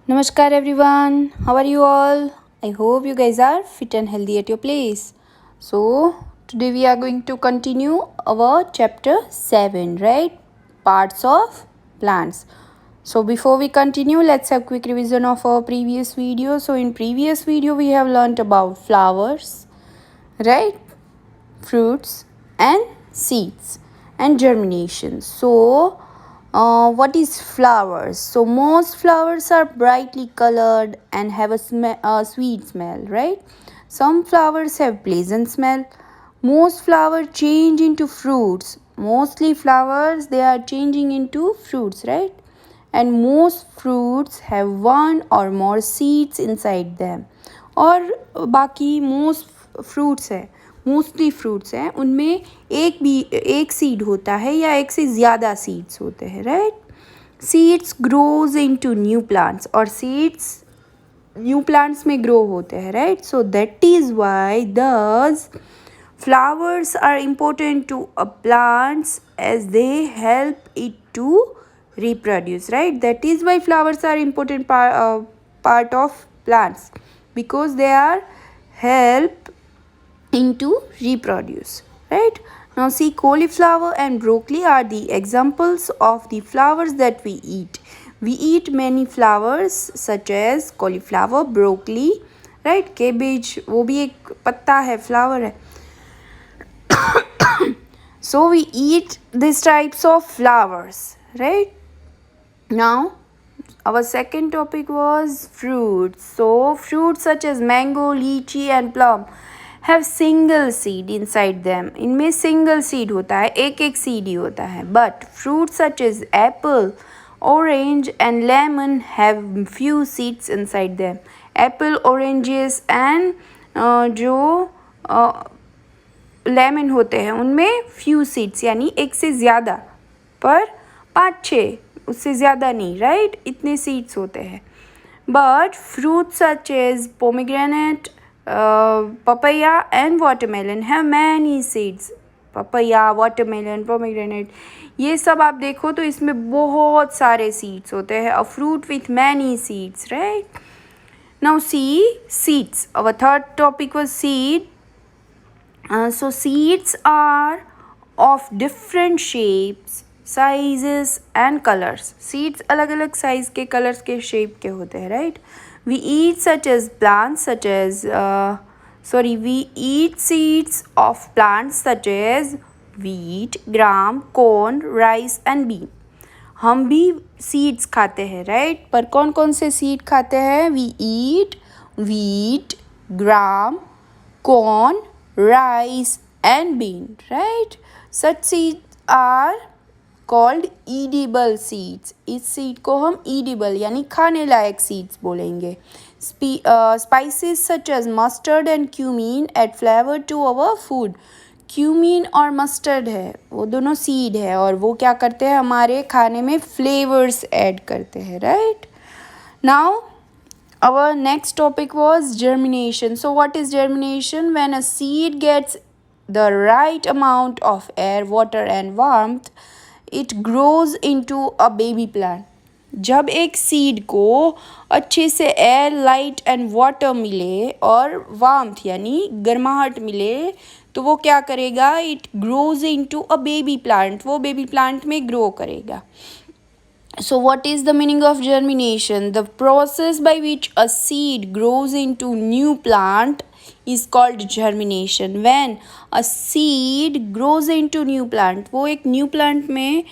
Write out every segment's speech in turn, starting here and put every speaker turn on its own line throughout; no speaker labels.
Namaskar everyone. How are you all? I hope you guys are fit and healthy at your place. So, today we are going to continue our chapter 7, right? Parts of plants. So, before we continue, let's have quick revision of our previous video. So, in previous video we have learnt about flowers, right? Fruits and seeds and germination. So, what is flowers? So most flowers are brightly colored and have a sweet smell, right? Some flowers have pleasant smell. Most flowers change into fruits. Mostly flowers they are changing into fruits, right? And most fruits have one or more seeds inside them. और बाकी most fruits है mostly fruits हैं उनमें एक seed होता है या एक से ज़्यादा सीड्स होते हैं, right? Seeds grows into new plants और सीड्स न्यू प्लांट्स में ग्रो होते हैं, right? So that is why दस flowers are important to a plants as they help it to reproduce, right? That is why flowers are important part of plants because they are help into reproduce, right? Now see, cauliflower and broccoli are the examples of the flowers that we eat. We eat many flowers such as cauliflower, broccoli, right? Cabbage वो भी एक पत्ता है, flower है. So we eat these types of flowers, right? Now our second topic was fruits. So fruits such as mango, lychee and plum have single seed inside them. इनमें single seed होता है, एक seed ही होता है. But fruits such as apple, orange and lemon have few seeds inside them. Apple, oranges and जो lemon होते हैं उनमें फ्यू सीड्स यानी एक से ज़्यादा पर 5-6 उससे ज़्यादा नहीं, राइट? इतने सीड्स होते हैं. But fruit such as pomegranate, papaya and watermelon have many seeds. papaya, watermelon, pomegranate ये सब आप देखो तो इसमें बहुत सारे सीड्स होते हैं. A fruit with many seeds, right? Now see seeds. Our third topic was seed. So seeds are of different shapes, sizes and colors. Seeds अलग अलग size के, colors के, shape के होते हैं, right? We eat seeds of plants such as wheat, gram, corn, rice and bean. हम भी seeds खाते हैं, right? पर कौन कौन से seed खाते हैं? We eat wheat, gram, corn, rice and bean, right? Such seeds are called edible seeds. इस seed को हम edible यानी खाने लायक seeds बोलेंगे. Spices such as mustard and cumin add flavor to our food. cumin और mustard है वो दोनों seed है और वो क्या करते हैं हमारे खाने में flavors add करते हैं, right? Now our next topic was germination. So what is germination? When a seed gets the right amount of air, water and warmth, it grows into a baby plant. जब एक seed को अच्छे से air, light and water मिले और warmth यानी गर्माहट मिले तो वो क्या करेगा? It grows into a baby plant. वो बेबी प्लांट में ग्रो करेगा. So what is the meaning of germination? The process by which a seed grows into new plant is called germination. When a seed grows into new plant, वो एक new plant में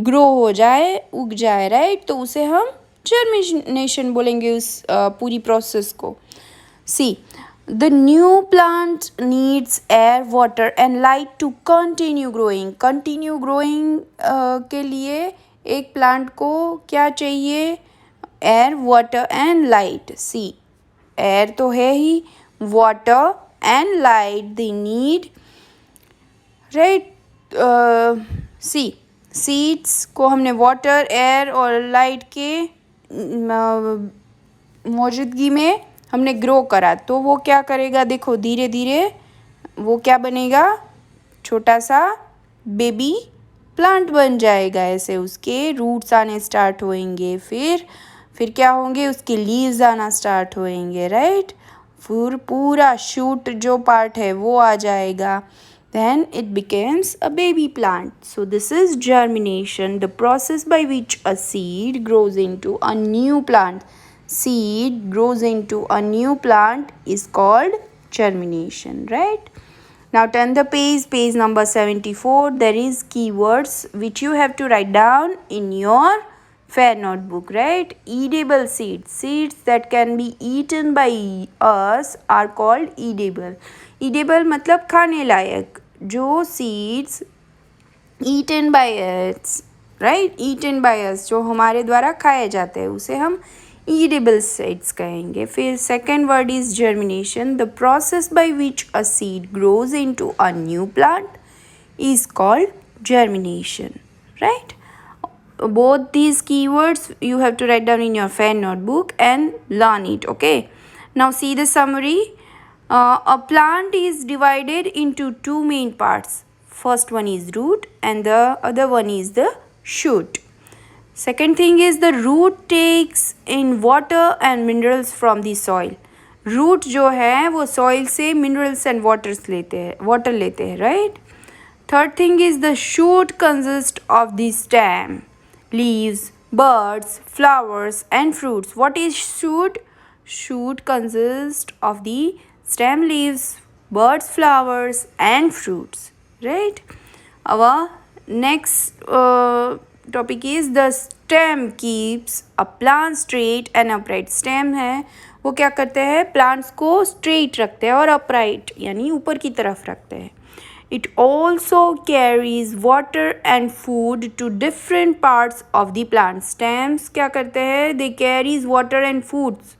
grow हो जाए, उग जाए, right? तो उसे हम germination बोलेंगे उस पूरी process को. See, the new plant needs air, water and light to continue growing. Continue growing के लिए एक प्लांट को क्या चाहिए? Air, water and light. See air तो है ही, water and light they need, right? See seeds को हमने वाटर, एयर और लाइट के मौजूदगी में हमने ग्रो करा तो वो क्या करेगा? देखो धीरे धीरे वो क्या बनेगा? छोटा सा बेबी प्लांट बन जाएगा. ऐसे उसके रूट्स आने स्टार्ट होएंगे, फिर फिर क्या होंगे, उसके लीव्स आना स्टार्ट होएंगे, राइट। फिर पूरा शूट जो पार्ट है वो आ जाएगा, then it becomes a baby plant. So this is germination, the process by which a seed grows into a new plant. Seed grows into a new plant is called germination, right? Now turn the page number 74. There is keywords which you have to write down in your fair notebook, right? Edible seeds. Seeds that can be eaten by us are called edible. Edible मतलब खाने लायक. जो seeds eaten by us, right? Eaten by us, जो हमारे द्वारा खाए जाते हैं, उसे हम edible seeds कहेंगे. फिर second word is germination. The process by which a seed grows into a new plant is called germination, right? Both these keywords you have to write down in your fair notebook and learn it, okay? Now see the summary. A plant is divided into two main parts. First one is root and the other one is the shoot. Second thing is the root takes in water and minerals from the soil. Root जो है वो soil से minerals and water लेते हैं, right? Third thing is the shoot consists of the stem, leaves, buds, flowers and fruits. What is shoot? Shoot consists of the stem, leaves, buds, flowers and fruits, right? Our next topic is the stem keeps a plant straight and upright. Stem है वो क्या करते हैं, plants को straight रखते हैं और upright यानी ऊपर की तरफ रखते हैं. It also carries water and food to different parts of the plant. Stems क्या करते हैं, they carries water and foods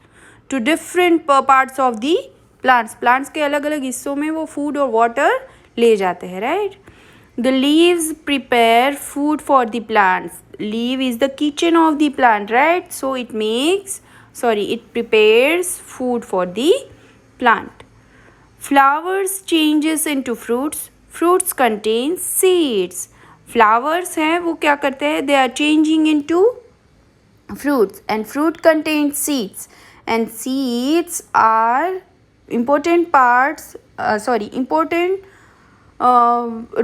to different parts of the plants. Plants के अलग अलग हिस्सों में वो food और water ले जाते हैं, right? The leaves prepare food for the plants. Leaf is the kitchen of the plant, right? So it prepares food for the plant. Flowers changes into fruits. Fruits contain seeds. Flowers हैं वो क्या करते हैं, they are changing into fruits and fruit contains seeds and seeds are important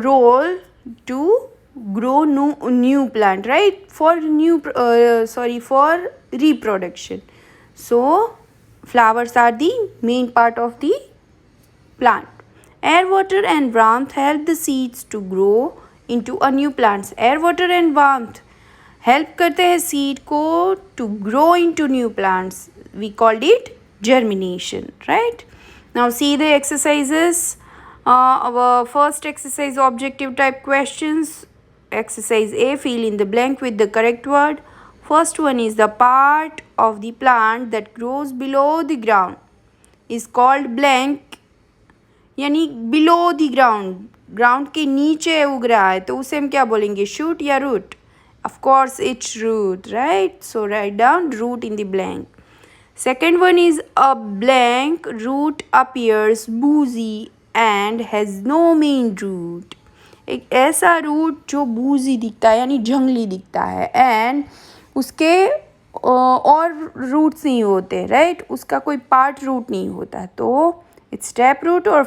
role to grow new plant, right? For reproduction. So flowers are the main part of the plant. Air, water and warmth help the seeds to grow into a new plants. Air, water and warmth help करते हैं seed को to grow into new plants. We called it germination, right? Now see the exercises. Our first exercise, objective type questions. Exercise A, fill in the blank with the correct word. First one is the part of the plant that grows below the ground is called blank, यानी below the ground, ground के नीचे उग रहा है तो उसे हम क्या बोलेंगे, shoot या root? Of course it's root, right? So write down root in the blank. Second one is a blank root appears boozy and has no main root. एक ऐसा रूट जो बूजी दिखता है यानी जंगली दिखता है एंड उसके और रूट्स नहीं होते, राइट? उसका कोई पार्ट रूट नहीं होता, तो इट्स टैप रूट और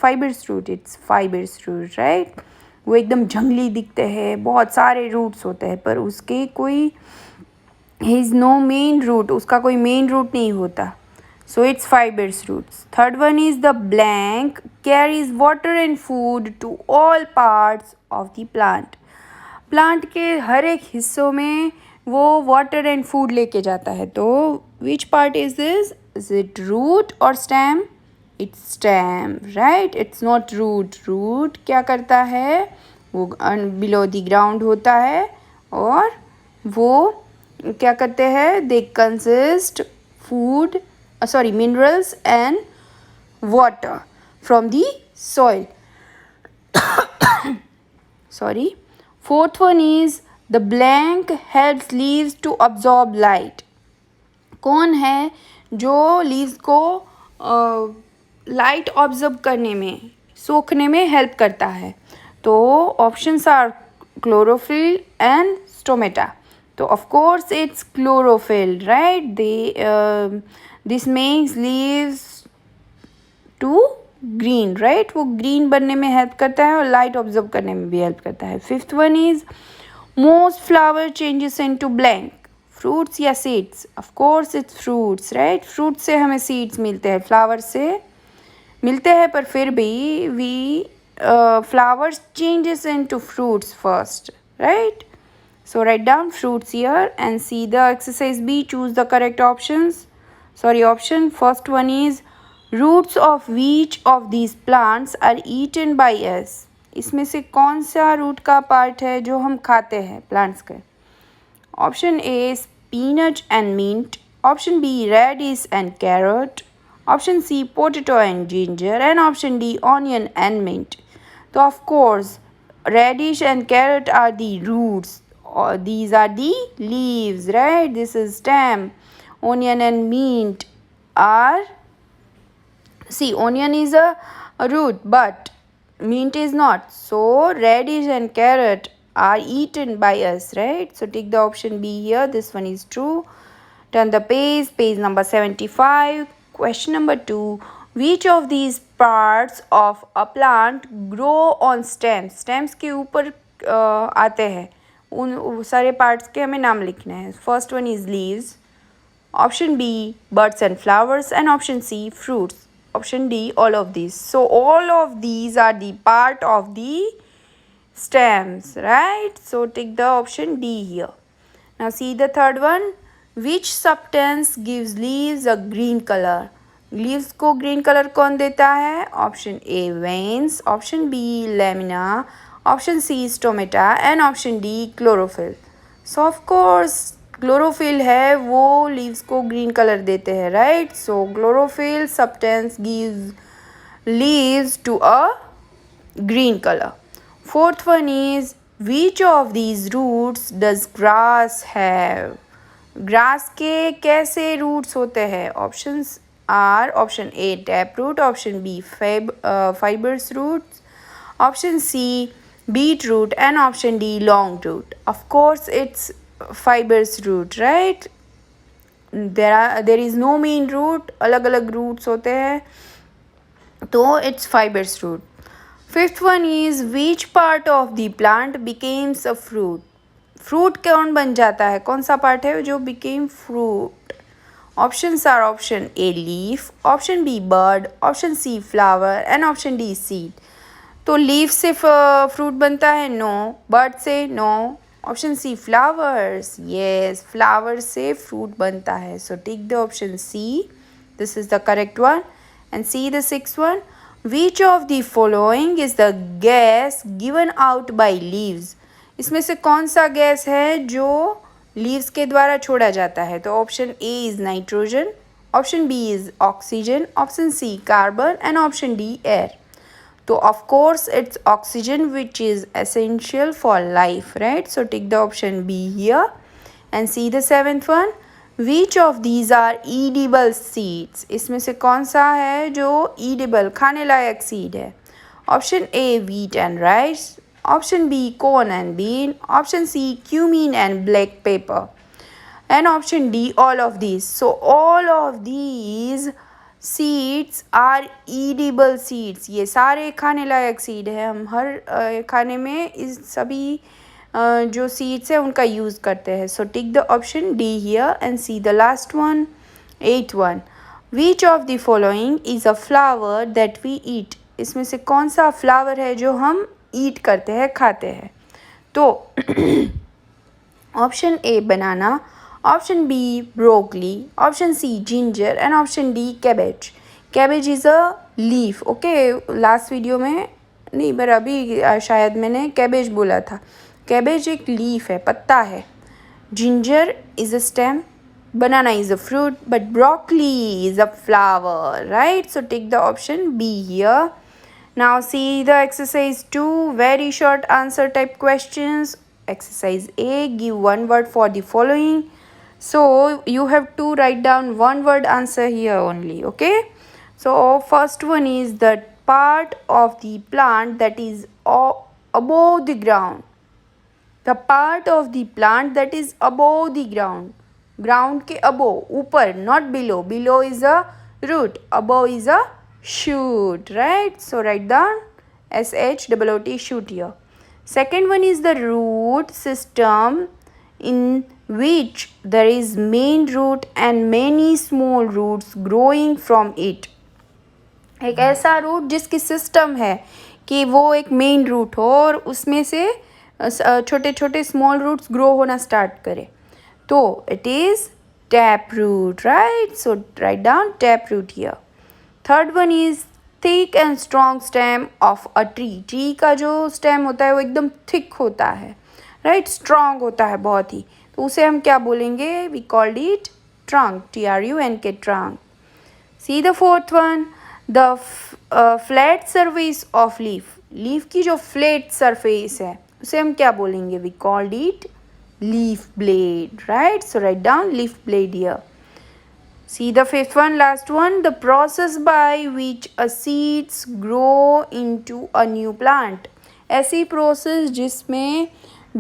fibres root. It's fibres root, right? वो एकदम जंगली दिखते हैं, बहुत सारे रूट्स होते हैं पर उसके कोई ही इज़ नो मेन रूट, उसका कोई मेन रूट नहीं होता. So it's fibrous roots. Third one is the blank carries water and food to all parts of the plant. Plant के हर एक हिस्सों में वो water and food लेके जाता है. तो which part is this? Is it root or stem? It's stem, right? It's not root. Root क्या करता है? वो below the ground होता है और वो क्या करते हैं? They consist minerals and water from the soil. Fourth one is the blank helps leaves to absorb light. कौन है जो leaves को light absorb करने में, सोखने में help करता है? तो options are chlorophyll and stomata. तो of course it's chlorophyll, right? This makes leaves to green, right? वो green बनने में help करता है और light absorb करने में भी help करता है. Fifth one is most flower changes into blank. Fruits या seeds? Of course it's fruits, right? Fruits से हमें seeds मिलते हैं, flowers से मिलते हैं, पर फिर भी flowers changes into fruits first, right? So write down fruits here and see the exercise B. Choose the correct options. Option. First one is roots of which of these plants are eaten by us. इसमें से कौन सा root का part है जो हम खाते हैं प्लांट्स के? Option A spinach and mint. Option B radish and carrot. Option C potato and ginger. And option D onion and mint. So of course radish and carrot are the roots. These are the leaves, right? This is stem. Onion and mint are, see, onion is a root but mint is not. So radish and carrot are eaten by us, right? So take the option B here. This one is true. Turn the page number 75. Question number 2. Which of these parts of a plant grow on stems? Stems के ऊपर आते हैं. उन सारे parts के हमें नाम लिखने हैं. First one is leaves. Option B buds and flowers, and option C fruits. Option D all of these. So all of these are the part of the stems, right? So take the option D here. Now see the third one. Which substance gives leaves a green color? Leaves को green color कौन देता है? Option A veins, option B lamina, option C stomata and option D chlorophyll. So of course chlorophyll है वो leaves को green color देते हैं, right? So chlorophyll substance gives leaves to a green color. Fourth one is which of these roots does grass have? Grass के कैसे roots होते हैं? Options are option A tap root, option B fibres roots, option C beet root and option D long root. Of course it's fibres root, right? There is no main root, अलग अलग roots होते हैं, तो it's fibres root. Fifth one is which part of the plant becomes a fruit? Fruit कौन बन जाता है? कौन सा पार्ट है जो became fruit? Options are option A leaf, option B bird, option C flower and option D seed. तो leaf से फ्रूट बनता है? नो. बर्ड से? No. Option C flowers, yes, flower से फ्रूट बनता है. So take the option C, this is the correct one. And see the sixth one. Which of the following is the gas given out by leaves? इसमें से कौन सा gas है जो leaves के द्वारा छोड़ा जाता है? तो option A is nitrogen, option B is oxygen, option C carbon and option D air. तो of course it's oxygen which is essential for life, right? So take the option B here and see the seventh one. Which of these are edible seeds? इसमें से कौन सा है जो edible, खाने लायक seed है? Option A wheat and rice, option B corn and bean, option C cumin and black pepper, and option D all of these. So all of these seeds are edible seeds. ये सारे खाने लायक seed है. हम हर खाने में इस सभी जो सीड्स है उनका यूज़ करते हैं. So take the option D here and see the last one, eighth one. Which of the following is a flower that we eat? इसमें से कौन सा फ्लावर है जो हम ईट करते हैं, खाते हैं? तो option A banana, option B broccoli, option C ginger and option D cabbage. Cabbage is a leaf, okay. Last video में नहीं, पर अभी शायद मैंने कैबेज बोला था. कैबेज एक लीफ है, पत्ता है. Ginger is a stem, banana is a fruit, but broccoli is a flower, right? So take the option B here. Now see the exercise 2, very short answer type questions. Exercise A, give one word for the following. So you have to write down one word answer here only, okay? So first one is the part of the plant that is above the ground. The part of the plant that is above the ground, ground के above, ऊपर, not below, below is a root, above is a shoot, right? So write down SHOOT shoot here. Second one is the root system, in which there is main root and many small roots growing from it. एक ऐसा root जिसकी system है कि वो एक main root हो और उसमें से छोटे छोटे स्मॉल रूट्स ग्रो होना स्टार्ट करे, तो it is taproot, right? So write down taproot here. Third one is thick and strong stem of a tree. Tree का जो stem होता है वो एकदम thick होता है, right? Strong होता है बहुत ही, तो उसे हम क्या बोलेंगे? We called it trunk, TRUNK, trunk. See the fourth one, the flat surface of leaf. Leaf की जो flat surface है उसे हम क्या बोलेंगे? We called it leaf blade, right? So write down leaf blade here. See the fifth one, last one, the process by which a seeds grow into a new plant. ऐसी process जिसमें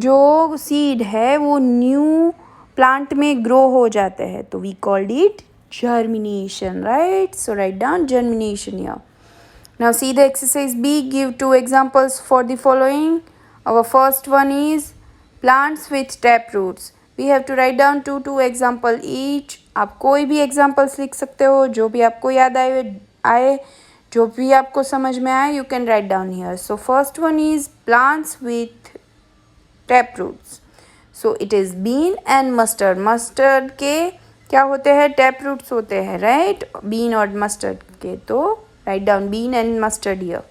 जो seed है वो new plant में grow हो जाते हैं, तो we called it germination, right? So write down germination here. Now see the exercise B, give 2 examples for the following. Our first one is plants with tap roots. We have to write down two example each. आप कोई भी examples लिख सकते हो, जो भी आपको याद आए, जो भी आपको समझ में आए, you can write down here. So first one is plants with tap roots. So it is bean and mustard. Mustard के क्या होते हैं? टैप रूट्स होते हैं, राइट? बीन और मस्टर्ड के, तो write down bean and mustard here.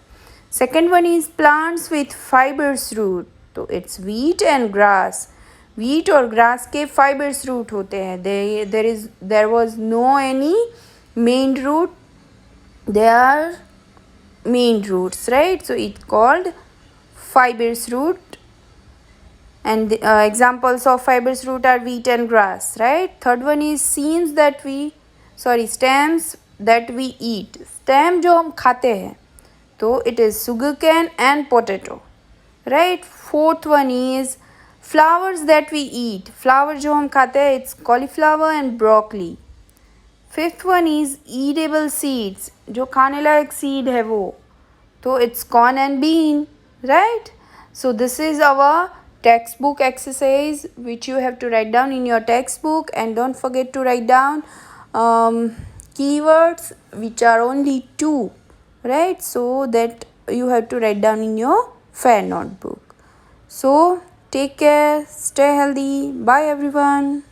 Second one is plants with fibrous root. तो it's wheat and grass. wheat और grass के fibrous root होते हैं. There was no any main root. They are main roots, right? So it's called fibrous root. And the examples of fibrous root are wheat and grass, right? Third one is stems that we eat. Stem जो हम खाते हैं, तो it is sugarcane and potato, right? Fourth one is flowers that we eat. Flower जो हम खाते हैं, it's cauliflower and broccoli. Fifth one is eatable seeds. जो खाने लायक seed है वो, तो it's corn and bean, right? So this is our textbook exercise which you have to write down in your textbook, and don't forget to write down keywords which are only 2, right? So that you have to write down in your fair notebook. So take care, stay healthy, bye everyone.